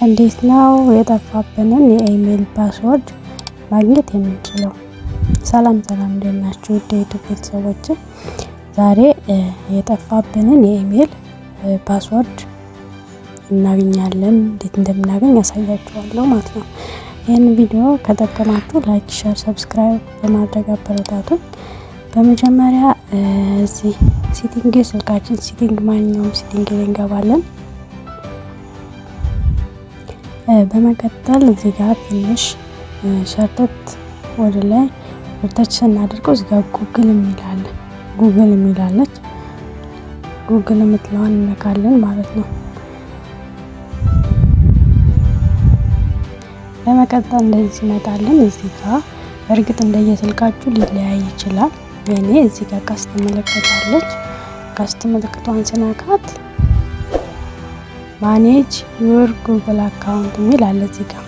እንዴት ነው የጠፋብንን የኢሜል ፓስወርድ ማግኘት የምንችለው? ሰላም እንዴት ናችሁ የዩቲዩብ ቤተሰቦች? ዛሬ የጠፋብንን የኢሜል ፓስወርድ እናገኛለን። እንዴት እንደምናገኝ ያሳያችኋለሁ ማለት ነው። ይህን ቪዲዮ ከጠቀማችሁ ላይክ፣ ሼር፣ ሰብስክራይብ በማድረግ አበረታቱን። በመጀመሪያ እዚህ ሴቲንግ ስልካችን ሴቲንግ ማንኛውም ሴቲንግ ላይ እንገባለን። በመቀጠል እዚህ ጋር ትንሽ ሸርተት ወደ ላይ ወደታች ስናደርገው እዚህ ጋር ጉግል የሚላለች ጉግል የምትለዋን እንነካለን ማለት ነው። በመቀጠል እንደዚህ ሲመጣልን እዚህ ጋር እርግጥ እንደየስልካችሁ ሊለያይ ይችላል። እኔ እዚህ ጋር ቀስት ምልክታለች። ቀስት ምልክቷን ስነካት ማኔጅ ዩር ጉግል አካውንት የሚል አለ። እዚህ ጋር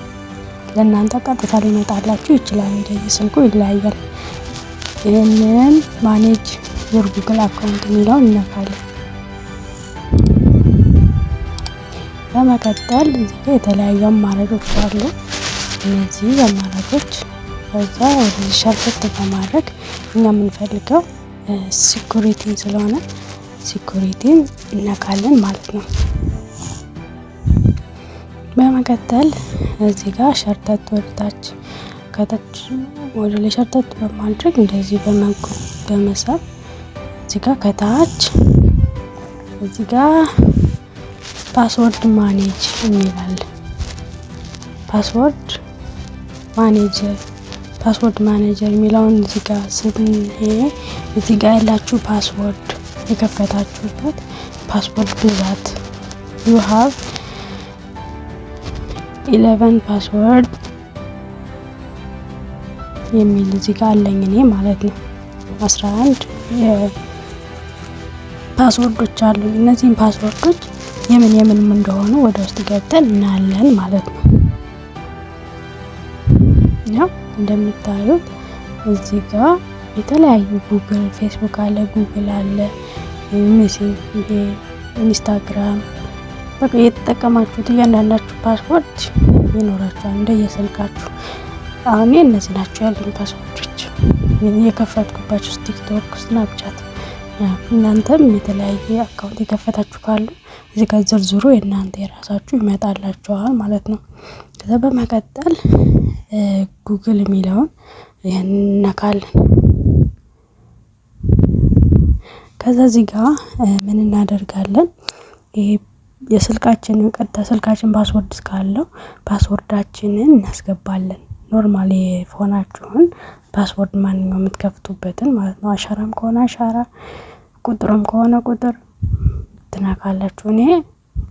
ለእናንተ ቀጥታ ሊመጣላችሁ ይችላል፣ እንደየስልኩ ይለያያል። ይህንን ማኔጅ ዩር ጉግል አካውንት የሚለውን እንነካለን። በመቀጠል እዚህ ጋር የተለያዩ አማራጮች አሉ። እነዚህ አማራጮች ከዛ ወደዚህ ሸርተት በማድረግ እኛ የምንፈልገው ሲኩሪቲን ስለሆነ ሲኩሪቲን እነካለን ማለት ነው። በመቀጠል እዚህ ጋር ሸርተት ወደታች ከታች ወደ ላይ ሸርተት በማድረግ እንደዚህ በመሳብ እዚህ ጋር ከታች እዚህ ጋር ፓስወርድ ማኔጅ የሚላል ፓስወርድ ማኔጀር የሚለውን እዚህ ጋር እዚህ ጋር ያላችሁ ፓስወርድ የከፈታችሁበት ፓስወርድ ብዛት you have 11 ፓስወርድ የሚል እዚህ ጋር አለኝ እኔ ማለት ነው። 11 ፓስወርዶች አሉ። እነዚህን ፓስወርዶች የምን እንደሆኑ ወደ ውስጥ ገብተን እናያለን ማለት ነው። ያው እንደምታዩት እዚህ ጋር የተለያዩ ጉግል፣ ፌስቡክ አለ፣ ጉግል አለ፣ ሜሴጅ፣ ኢንስታግራም በቃ የተጠቀማችሁት እያንዳንዳችሁ ፓስወርድ ይኖራችኋል እንደየስልካችሁ። አሁን እነዚህ ናቸው ያሉኝ ፓስወርዶች የከፈትኩባቸው ቲክቶክ፣ ስናፕቻት። እናንተም የተለያየ አካውንት የከፈታችሁ ካሉ እዚህ ጋር ዝርዝሩ የእናንተ የራሳችሁ ይመጣላችኋል ማለት ነው። ከዛ በመቀጠል ጉግል የሚለውን ይሄን እናካለን። ከዛ እዚህ ጋር ምን እናደርጋለን? ይሄ የስልካችንን ቀጥታ ስልካችን ፓስወርድ ካለው ፓስወርዳችንን እናስገባለን። ኖርማል የፎናችሁን ፓስወርድ ማንኛውም የምትከፍቱበትን ማለት ነው። አሻራም ከሆነ አሻራ፣ ቁጥርም ከሆነ ቁጥር ትነካላችሁ። እኔ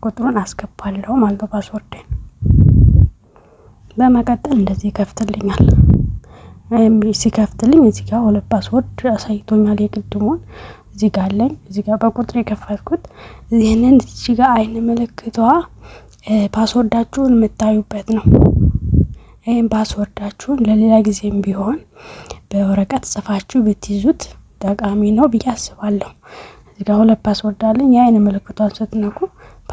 ቁጥሩን አስገባለሁ ማለት ነው ፓስወርዴን። በመቀጠል እንደዚህ ይከፍትልኛል። ሲከፍትልኝ እዚህ ጋር ሁለት ፓስወርድ አሳይቶኛል። የቅድሙን እዚህ ጋር አለኝ። እዚህ ጋር በቁጥር የከፈትኩት ይሄንን እዚህ ጋር አይን ምልክቷ ፓስወርዳችሁን የምታዩበት ነው። ይሄን ፓስወርዳችሁን ለሌላ ጊዜም ቢሆን በወረቀት ጽፋችሁ ብትይዙት ጠቃሚ ነው ብዬ አስባለሁ። እዚህ ጋር ሁለት ፓስወርድ አለኝ። የአይን ምልክቷን ስትነኩ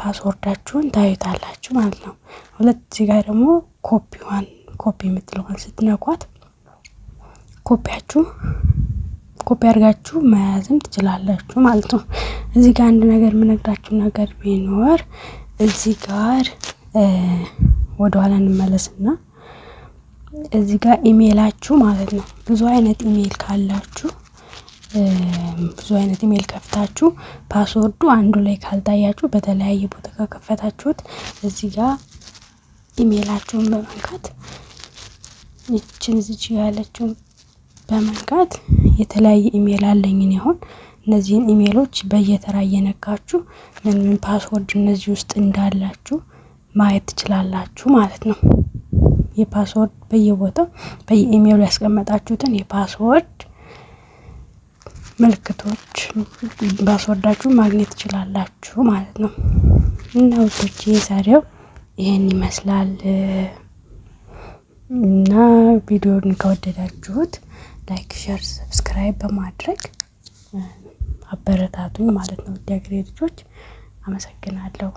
ፓስወርዳችሁን ታዩታላችሁ ማለት ነው። ሁለት እዚህ ጋር ደግሞ ኮፒ የምትለዋን ስትነኳት ኮፒ አድርጋችሁ መያዝም ትችላላችሁ ማለት ነው። እዚህ ጋር አንድ ነገር የምነግራችሁ ነገር ቢኖር እዚህ ጋር ወደ ኋላ እንመለስና እዚህ ጋር ኢሜላችሁ ማለት ነው ብዙ አይነት ኢሜል ካላችሁ ብዙ አይነት ኢሜል ከፍታችሁ ፓስወርዱ አንዱ ላይ ካልታያችሁ በተለያየ ቦታ ከከፈታችሁት እዚህ ጋር ኢሜላችሁን በመንካት እዚህ ያለችውን በመንካት የተለያየ ኢሜል አለኝ እኔ አሁን እነዚህን ኢሜሎች በየተራ እየነካችሁ ምን ፓስወርድ እነዚህ ውስጥ እንዳላችሁ ማየት ትችላላችሁ ማለት ነው። የፓስወርድ በየቦታው በየኢሜሉ ያስቀመጣችሁትን የፓስወርድ ምልክቶች ፓስወርዳችሁ ማግኘት ትችላላችሁ ማለት ነው። እና ውዶቼ ዛሬው ይሄን ይመስላል እና ቪዲዮውን ከወደዳችሁት ላይክ፣ ሼር፣ ሰብስክራይብ በማድረግ አበረታቱኝ ማለት ነው። ዲያግሬ ልጆች አመሰግናለሁ።